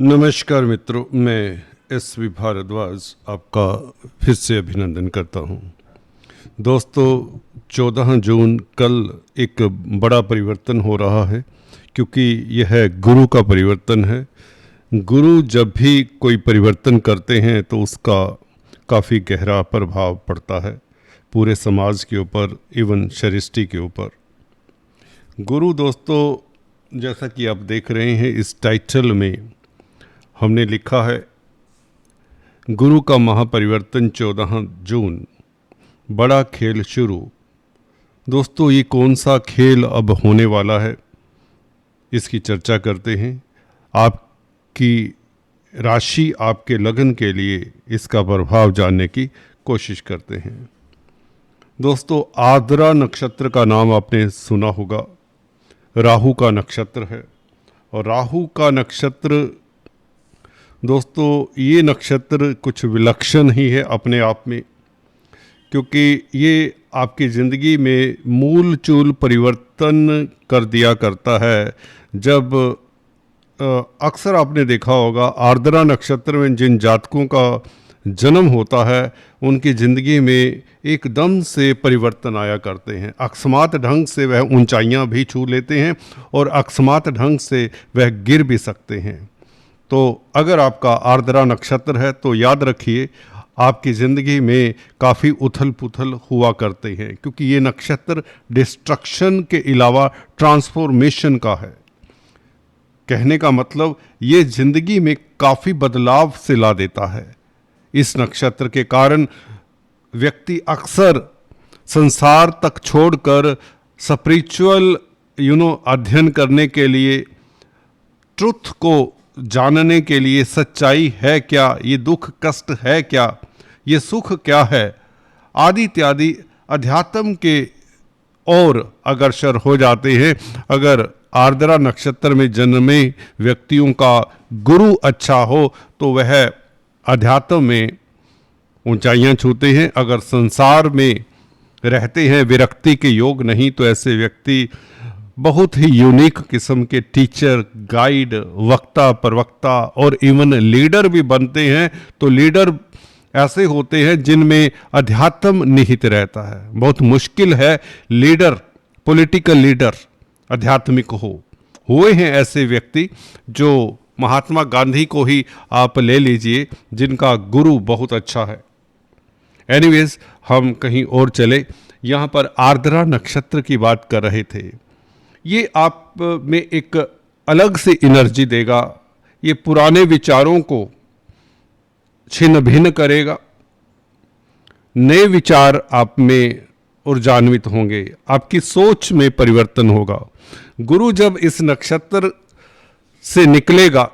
नमस्कार मित्रों, मैं एस.वी. भारद्वाज आपका फिर से अभिनंदन करता हूं। दोस्तों, 14 जून कल एक बड़ा परिवर्तन हो रहा है, क्योंकि यह गुरु का परिवर्तन है। गुरु जब भी कोई परिवर्तन करते हैं तो उसका काफ़ी गहरा प्रभाव पड़ता है पूरे समाज के ऊपर, इवन सृष्टि के ऊपर। गुरु दोस्तों, जैसा कि आप देख रहे हैं इस टाइटल में हमने लिखा है, गुरु का महापरिवर्तन 14 जून, बड़ा खेल शुरू। दोस्तों, ये कौन सा खेल अब होने वाला है, इसकी चर्चा करते हैं। आपकी राशि, आपके लगन के लिए इसका प्रभाव जानने की कोशिश करते हैं। दोस्तों, आर्द्रा नक्षत्र का नाम आपने सुना होगा। राहु का नक्षत्र है, और राहु का नक्षत्र दोस्तों, ये नक्षत्र कुछ विलक्षण ही है अपने आप में, क्योंकि ये आपकी ज़िंदगी में मूल चूल परिवर्तन कर दिया करता है। जब अक्सर आपने देखा होगा, आर्द्रा नक्षत्र में जिन जातकों का जन्म होता है उनकी ज़िंदगी में एकदम से परिवर्तन आया करते हैं। अकस्मात ढंग से वह ऊंचाइयां भी छू लेते हैं और अकस्मात ढंग से वह गिर भी सकते हैं। तो अगर आपका आर्द्रा नक्षत्र है तो याद रखिए, आपकी ज़िंदगी में काफ़ी उथल पुथल हुआ करते हैं, क्योंकि ये नक्षत्र डिस्ट्रक्शन के अलावा ट्रांसफॉर्मेशन का है। कहने का मतलब, ये ज़िंदगी में काफ़ी बदलाव से ला देता है। इस नक्षत्र के कारण व्यक्ति अक्सर संसार तक छोड़कर स्पिरिचुअल अध्ययन करने के लिए, ट्रुथ को जानने के लिए, सच्चाई है क्या, ये दुख कष्ट है क्या, ये सुख क्या है, आदि इत्यादि अध्यात्म के और अग्रसर हो जाते हैं। अगर आर्द्रा नक्षत्र में जन्मे व्यक्तियों का गुरु अच्छा हो तो वह अध्यात्म में ऊंचाइयां छूते हैं। अगर संसार में रहते हैं, विरक्ति के योग नहीं, तो ऐसे व्यक्ति बहुत ही यूनिक किस्म के टीचर, गाइड, वक्ता, प्रवक्ता और इवन लीडर भी बनते हैं। तो लीडर ऐसे होते हैं जिनमें अध्यात्म निहित रहता है। बहुत मुश्किल है लीडर, पॉलिटिकल लीडर आध्यात्मिक हुए हैं ऐसे व्यक्ति, जो महात्मा गांधी को ही आप ले लीजिए, जिनका गुरु बहुत अच्छा है। एनीवेज, हम कहीं और चले। यहाँ पर आर्द्रा नक्षत्र की बात कर रहे थे। ये आप में एक अलग से एनर्जी देगा। ये पुराने विचारों को छिन्न भिन्न करेगा। नए विचार आप में ऊर्जान्वित होंगे, आपकी सोच में परिवर्तन होगा। गुरु जब इस नक्षत्र से निकलेगा,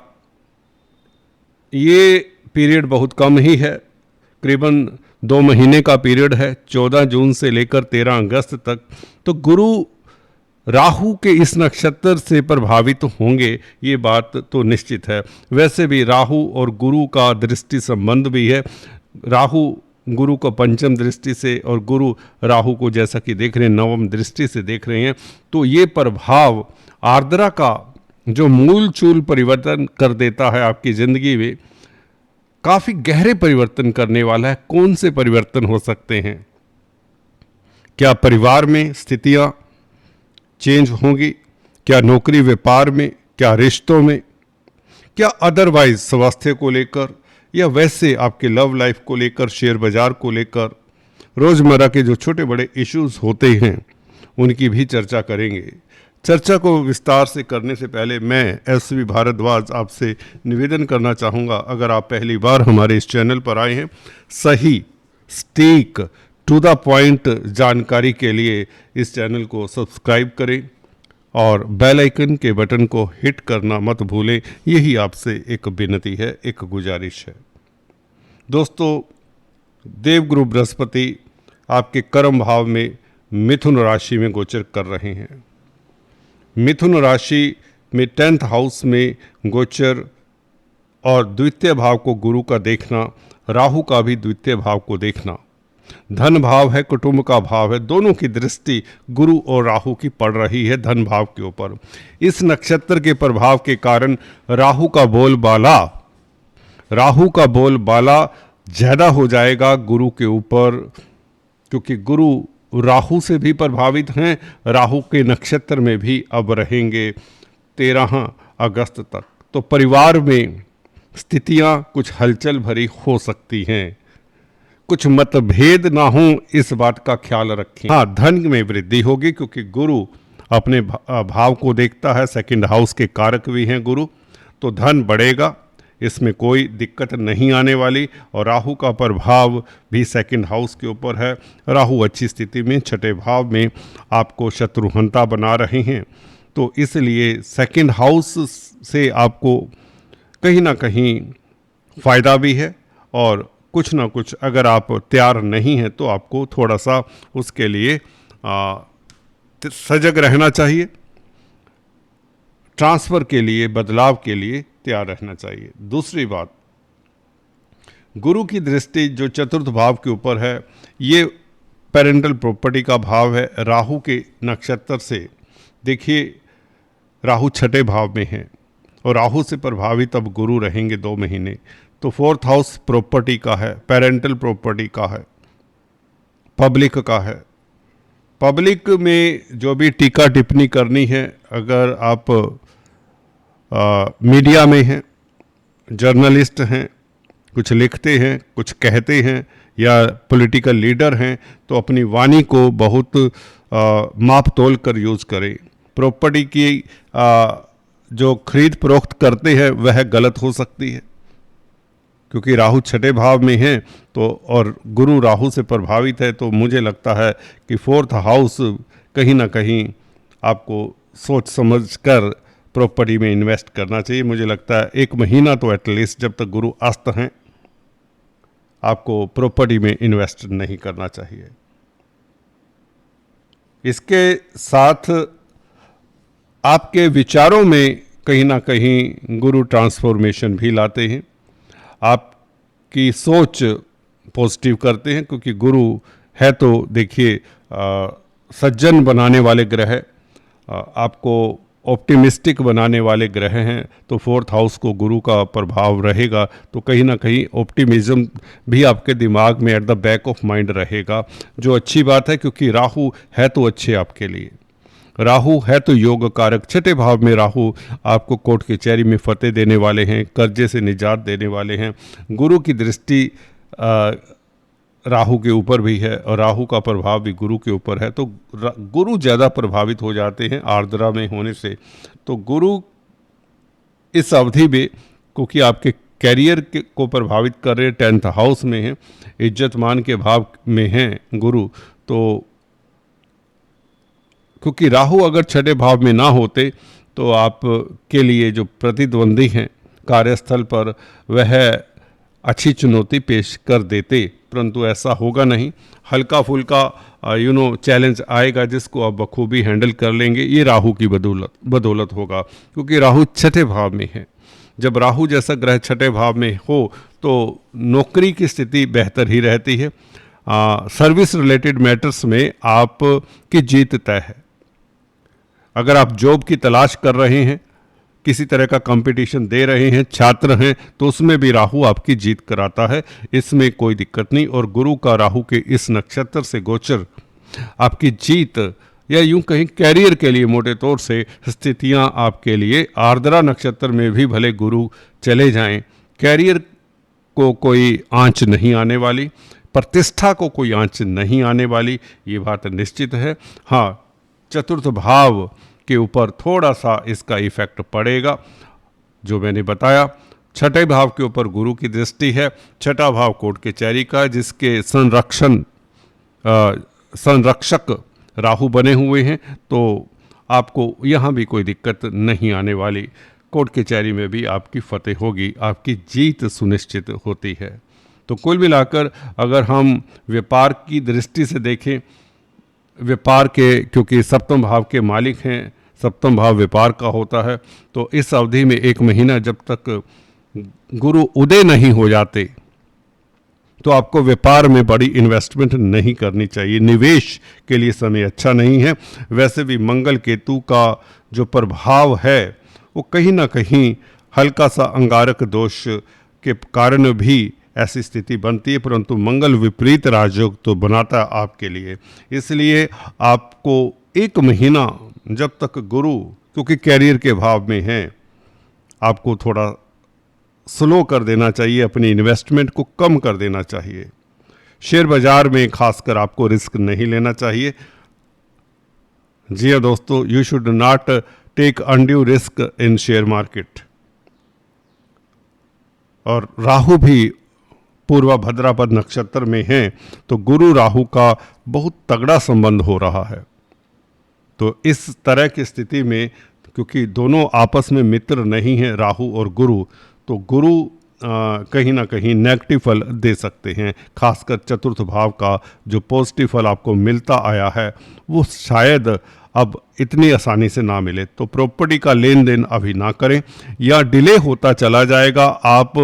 ये पीरियड बहुत कम ही है, करीबन 2 महीने का पीरियड है, 14 जून से लेकर 13 अगस्त तक। तो गुरु राहु के इस नक्षत्र से प्रभावित होंगे, ये बात तो निश्चित है। वैसे भी राहु और गुरु का दृष्टि संबंध भी है। राहु गुरु को पंचम दृष्टि से और गुरु राहु को, जैसा कि देख रहे हैं, नवम दृष्टि से देख रहे हैं। तो ये प्रभाव आर्द्रा का जो मूल चूल परिवर्तन कर देता है आपकी ज़िंदगी में, काफ़ी गहरे परिवर्तन करने वाला है। कौन से परिवर्तन हो सकते हैं? क्या परिवार में स्थितियाँ चेंज होंगी? क्या नौकरी व्यापार में? क्या रिश्तों में? क्या अदरवाइज स्वास्थ्य को लेकर, या वैसे आपके लव लाइफ को लेकर, शेयर बाजार को लेकर, रोज़मर्रा के जो छोटे बड़े इश्यूज होते हैं उनकी भी चर्चा करेंगे। चर्चा को विस्तार से करने से पहले मैं एस.वी. भारद्वाज आपसे निवेदन करना चाहूँगा, अगर आप पहली बार हमारे इस चैनल पर आए हैं, सही स्टीक टू द पॉइंट जानकारी के लिए इस चैनल को सब्सक्राइब करें और बेल आइकन के बटन को हिट करना मत भूलें। यही आपसे एक विनती है, एक गुजारिश है। दोस्तों, देवगुरु बृहस्पति आपके कर्म भाव में मिथुन राशि में गोचर कर रहे हैं। मिथुन राशि में 10th हाउस में गोचर और द्वितीय भाव को गुरु का देखना, राहु का भी द्वितीय भाव को देखना, धन भाव है, कुटुंब का भाव है, दोनों की दृष्टि गुरु और राहु की पड़ रही है धन भाव के ऊपर। इस नक्षत्र के प्रभाव के कारण राहु का बोलबाला ज़्यादा हो जाएगा गुरु के ऊपर, क्योंकि गुरु राहु से भी प्रभावित हैं, राहु के नक्षत्र में भी अब रहेंगे 13 अगस्त तक। तो परिवार में स्थितियां कुछ हलचल भरी हो सकती हैं, कुछ मतभेद ना हो इस बात का ख्याल रखें। हाँ, धन में वृद्धि होगी क्योंकि गुरु अपने भाव को देखता है, सेकंड हाउस के कारक भी हैं गुरु, तो धन बढ़ेगा, इसमें कोई दिक्कत नहीं आने वाली। और राहु का प्रभाव भी सेकंड हाउस के ऊपर है, राहु अच्छी स्थिति में छठे भाव में आपको शत्रुहंता बना रहे हैं, तो इसलिए सेकंड हाउस से आपको कहीं ना कहीं फ़ायदा भी है, और कुछ ना कुछ अगर आप तैयार नहीं हैं तो आपको थोड़ा सा उसके लिए सजग रहना चाहिए, ट्रांसफ़र के लिए, बदलाव के लिए तैयार रहना चाहिए। दूसरी बात, गुरु की दृष्टि जो चतुर्थ भाव के ऊपर है, ये पेरेंटल प्रॉपर्टी का भाव है राहु के नक्षत्र से। देखिए, राहु छठे भाव में है और राहु से प्रभावित अब गुरु रहेंगे 2 महीने, तो 4th हाउस प्रॉपर्टी का है, पेरेंटल प्रॉपर्टी का है, पब्लिक का है। पब्लिक में जो भी टीका टिप्पणी करनी है, अगर आप मीडिया में हैं, जर्नलिस्ट हैं, कुछ लिखते हैं, कुछ कहते हैं, या पॉलिटिकल लीडर हैं, तो अपनी वाणी को बहुत माप तोल कर यूज़ करें। प्रॉपर्टी की जो खरीद फरोख्त करते हैं वह गलत हो सकती है, क्योंकि राहु छठे भाव में है तो, और गुरु राहु से प्रभावित है, तो मुझे लगता है कि 4th हाउस कहीं ना कहीं आपको सोच समझ कर प्रॉपर्टी में इन्वेस्ट करना चाहिए। मुझे लगता है 1 महीना तो एटलीस्ट, जब तक गुरु अस्त हैं, आपको प्रॉपर्टी में इन्वेस्ट नहीं करना चाहिए। इसके साथ आपके विचारों में कहीं ना कहीं गुरु ट्रांसफॉर्मेशन भी लाते हैं, आपकी सोच पॉजिटिव करते हैं, क्योंकि गुरु है तो देखिए सज्जन बनाने वाले ग्रह, आपको ऑप्टिमिस्टिक बनाने वाले ग्रह हैं, तो 4th हाउस को गुरु का प्रभाव रहेगा, तो कहीं ना कहीं ऑप्टिमिज्म भी आपके दिमाग में at the back of mind रहेगा, जो अच्छी बात है, क्योंकि राहु है तो अच्छे आपके लिए, राहु है तो योग कारक। छठे भाव में राहु आपको कोर्ट कचहरी में फतेह देने वाले हैं, कर्जे से निजात देने वाले हैं। गुरु की दृष्टि राहु के ऊपर भी है और राहु का प्रभाव भी गुरु के ऊपर है, तो गुरु ज़्यादा प्रभावित हो जाते हैं आर्द्रा में होने से। तो गुरु इस अवधि में, क्योंकि आपके कैरियर को प्रभावित कर रहे 10th हाउस में हैं, इज्जत मान के भाव में हैं गुरु, तो क्योंकि राहु अगर छठे भाव में ना होते तो आप के लिए जो प्रतिद्वंदी हैं कार्यस्थल पर, वह अच्छी चुनौती पेश कर देते, परंतु ऐसा होगा नहीं। हल्का फुल्का चैलेंज आएगा जिसको आप बखूबी हैंडल कर लेंगे, ये राहु की बदौलत होगा, क्योंकि राहु छठे भाव में है। जब राहु जैसा ग्रह छठे भाव में हो तो नौकरी की स्थिति बेहतर ही रहती है। सर्विस रिलेटेड मैटर्स में आप की जीत तय है। अगर आप जॉब की तलाश कर रहे हैं, किसी तरह का कंपटीशन दे रहे हैं, छात्र हैं, तो उसमें भी राहु आपकी जीत कराता है, इसमें कोई दिक्कत नहीं। और गुरु का राहु के इस नक्षत्र से गोचर आपकी जीत, या यूं कहीं कैरियर के लिए मोटे तौर से स्थितियां आपके लिए, आर्द्रा नक्षत्र में भी भले गुरु चले जाएं, कैरियर को कोई आंच नहीं आने वाली, प्रतिष्ठा को कोई आंच नहीं आने वाली, ये बात निश्चित है। हाँ, चतुर्थ भाव के ऊपर थोड़ा सा इसका इफेक्ट पड़ेगा, जो मैंने बताया। छठे भाव के ऊपर गुरु की दृष्टि है, छठा भाव कोर्ट कचहरी का, जिसके संरक्षक राहु बने हुए हैं, तो आपको यहाँ भी कोई दिक्कत नहीं आने वाली। कोर्ट कचहरी में भी आपकी फतेह होगी, आपकी जीत सुनिश्चित होती है। तो कुल मिलाकर अगर हम व्यापार की दृष्टि से देखें, व्यापार के, क्योंकि सप्तम भाव के मालिक हैं, सप्तम भाव व्यापार का होता है, तो इस अवधि में 1 महीना जब तक गुरु उदय नहीं हो जाते, तो आपको व्यापार में बड़ी इन्वेस्टमेंट नहीं करनी चाहिए। निवेश के लिए समय अच्छा नहीं है। वैसे भी मंगल केतु का जो प्रभाव है वो कहीं ना कहीं हल्का सा अंगारक दोष के कारण भी ऐसी स्थिति बनती है, परंतु मंगल विपरीत राजयोग तो बनाता है आपके लिए। इसलिए आपको एक महीना जब तक गुरु, क्योंकि कैरियर के भाव में हैं, आपको थोड़ा स्लो कर देना चाहिए, अपनी इन्वेस्टमेंट को कम कर देना चाहिए। शेयर बाजार में खासकर आपको रिस्क नहीं लेना चाहिए। जी हाँ दोस्तों, you should not take undue risk in share market. और राहु भी पूर्वा भद्रापद नक्षत्र में हैं, तो गुरु राहु का बहुत तगड़ा संबंध हो रहा है। तो इस तरह की स्थिति में, क्योंकि दोनों आपस में मित्र नहीं हैं राहु और गुरु, तो गुरु कहीं ना कहीं नेगेटिव फल दे सकते हैं। खासकर चतुर्थ भाव का जो पॉजिटिव फल आपको मिलता आया है वो शायद अब इतनी आसानी से ना मिले। तो प्रॉपर्टी का लेन देन अभी ना करें, या डिले होता चला जाएगा, आप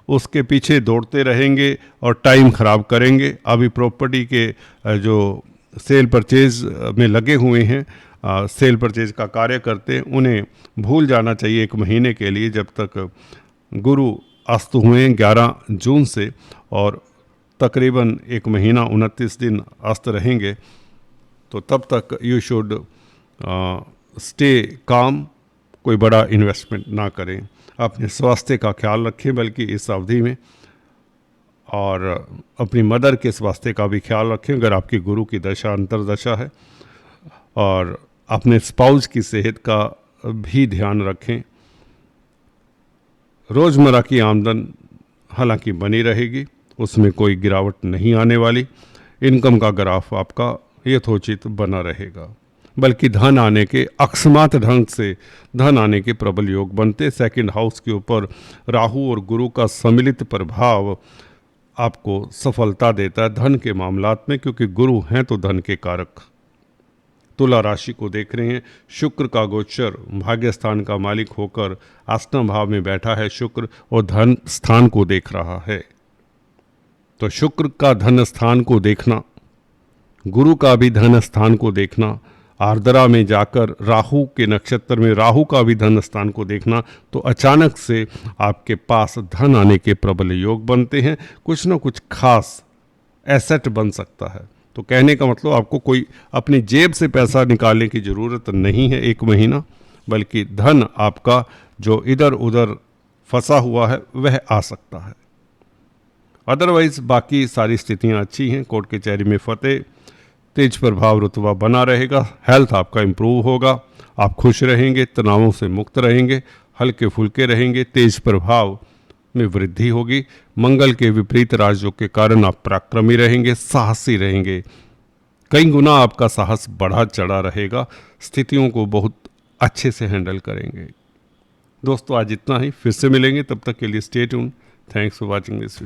उसके पीछे दौड़ते रहेंगे और टाइम ख़राब करेंगे। अभी प्रॉपर्टी के जो सेल परचेज में लगे हुए हैं, सेल परचेज का कार्य करते हैं, उन्हें भूल जाना चाहिए एक महीने के लिए, जब तक गुरु अस्त हुए हैं 11 जून से, और तकरीबन एक महीना 29 दिन अस्त रहेंगे। तो तब तक यू शुड स्टे काम, कोई बड़ा इन्वेस्टमेंट ना करें। अपने स्वास्थ्य का ख्याल रखें बल्कि इस अवधि में, और अपनी मदर के स्वास्थ्य का भी ख्याल रखें अगर आपकी गुरु की दशा अंतर्दशा है, और अपने स्पाउस की सेहत का भी ध्यान रखें। रोज़मर्रा की आमदन हालांकि बनी रहेगी, उसमें कोई गिरावट नहीं आने वाली। इनकम का ग्राफ आपका यथोचित बना रहेगा, बल्कि धन आने के, अकस्मात ढंग से धन आने के प्रबल योग बनते। सेकंड हाउस के ऊपर राहु और गुरु का सम्मिलित प्रभाव आपको सफलता देता है धन के मामलात में, क्योंकि गुरु हैं तो धन के कारक। तुला राशि को देख रहे हैं, शुक्र का गोचर भाग्य स्थान का मालिक होकर अष्टम भाव में बैठा है शुक्र, और धन स्थान को देख रहा है। तो शुक्र का धन स्थान को देखना, गुरु का भी धन स्थान को देखना, आर्द्रा में जाकर राहु के नक्षत्र में राहु का भी धन स्थान को देखना, तो अचानक से आपके पास धन आने के प्रबल योग बनते हैं। कुछ ना कुछ खास एसेट बन सकता है। तो कहने का मतलब आपको कोई अपनी जेब से पैसा निकालने की ज़रूरत नहीं है एक महीना, बल्कि धन आपका जो इधर उधर फंसा हुआ है वह आ सकता है। अदरवाइज बाकी सारी स्थितियां अच्छी हैं। कोर्ट कचहरी में फतेह, तेज प्रभाव रुतबा बना रहेगा, हेल्थ आपका इम्प्रूव होगा, आप खुश रहेंगे, तनावों से मुक्त रहेंगे, हल्के फुल्के रहेंगे, तेज प्रभाव में वृद्धि होगी। मंगल के विपरीत राजयोग के कारण आप पराक्रमी रहेंगे, साहसी रहेंगे, कई गुना आपका साहस बढ़ा चढ़ा रहेगा, स्थितियों को बहुत अच्छे से हैंडल करेंगे। दोस्तों आज इतना ही, फिर से मिलेंगे, तब तक के लिए stay tuned. Thanks for watching this video.